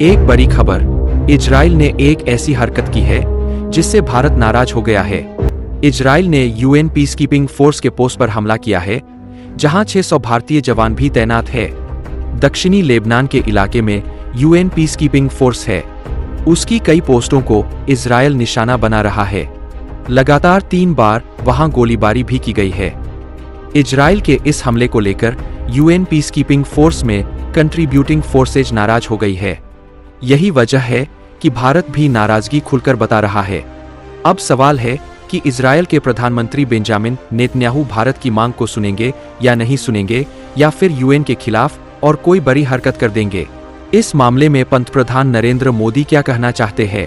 एक बड़ी खबर, इजराइल ने एक ऐसी हरकत की है जिससे भारत नाराज हो गया है। इजराइल ने यूएन पीसकीपिंग फोर्स के पोस्ट पर हमला किया है, जहां 600 भारतीय जवान भी तैनात है। दक्षिणी लेबनान के इलाके में यूएन पीसकीपिंग फोर्स है। उसकी कई पोस्टों को इजराइल निशाना बना रहा है। लगातार 3 बार वहां गोलीबारी भी की गई है। इजराइल के इस हमले को लेकर यूएन पीसकीपिंग फोर्स में कंट्रीब्यूटिंग फोर्सेज नाराज हो गई है। यही वजह है कि भारत भी नाराजगी खुलकर बता रहा है। अब सवाल है कि इजराइल के प्रधानमंत्री बेंजामिन नेतन्याहू भारत की मांग को सुनेंगे या नहीं सुनेंगे, या फिर यूएन के खिलाफ और कोई बड़ी हरकत कर देंगे। इस मामले में पंतप्रधान नरेंद्र मोदी क्या कहना चाहते हैं?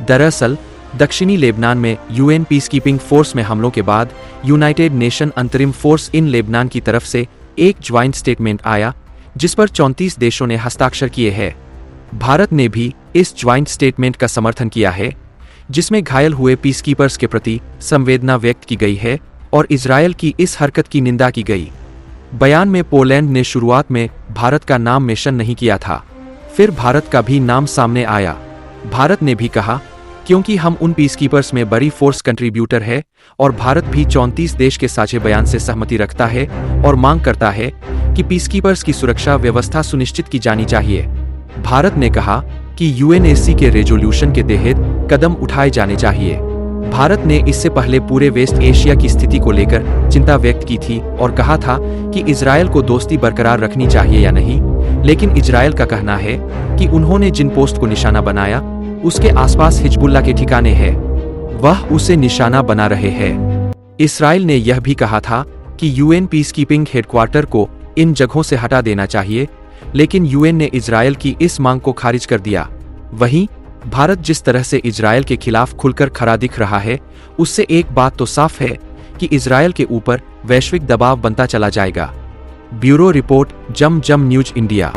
दरअसल दक्षिणी लेबनान में यूएन पीसकीपिंग फोर्स में हमलों के बाद यूनाइटेड नेशन अंतरिम फोर्स इन लेबनान की तरफ से एक ज्वाइंट स्टेटमेंट आया, जिस पर 34 देशों ने हस्ताक्षर किए हैं। भारत ने भी इस ज्वाइंट स्टेटमेंट का समर्थन किया है, जिसमें घायल हुए पीसकीपर्स के प्रति संवेदना व्यक्त की गई है और इजरायल की इस हरकत की निंदा की गई। बयान में पोलैंड ने शुरुआत में भारत का नाम मेंशन नहीं किया था, फिर भारत का भी नाम सामने आया। भारत ने भी कहा, क्योंकि हम उन पीसकीपर्स में बड़ी फोर्स कंट्रीब्यूटर है और भारत भी 34 देश के साझे बयान से सहमति रखता है और मांग करता है कि पीसकीपर्स की सुरक्षा व्यवस्था सुनिश्चित की जानी चाहिए। भारत ने कहा कि यूएनएससी के रेजोल्यूशन के तहत कदम उठाए जाने चाहिए। भारत ने इससे पहले पूरे वेस्ट एशिया की स्थिति को लेकर चिंता व्यक्त की थी और कहा था कि इजरायल को दोस्ती बरकरार रखनी चाहिए या नहीं, लेकिन इजरायल का कहना है कि उन्होंने जिन पोस्ट को निशाना बनाया उसके आसपास हिजबुल्लाह के ठिकाने हैं, वह उसे निशाना बना रहे हैं। इस्राइल ने यह भी कहा था कि यूएन पीसकीपिंग हेडक्वार्टर को इन जगहों से हटा देना चाहिए, लेकिन यूएन ने इजरायल की इस मांग को खारिज कर दिया। वहीं भारत जिस तरह से इजरायल के खिलाफ खुलकर खड़ा दिख रहा है, उससे एक बात तो साफ है कि इजरायल के ऊपर वैश्विक दबाव बनता चला जाएगा। ब्यूरो रिपोर्ट, जम न्यूज इंडिया।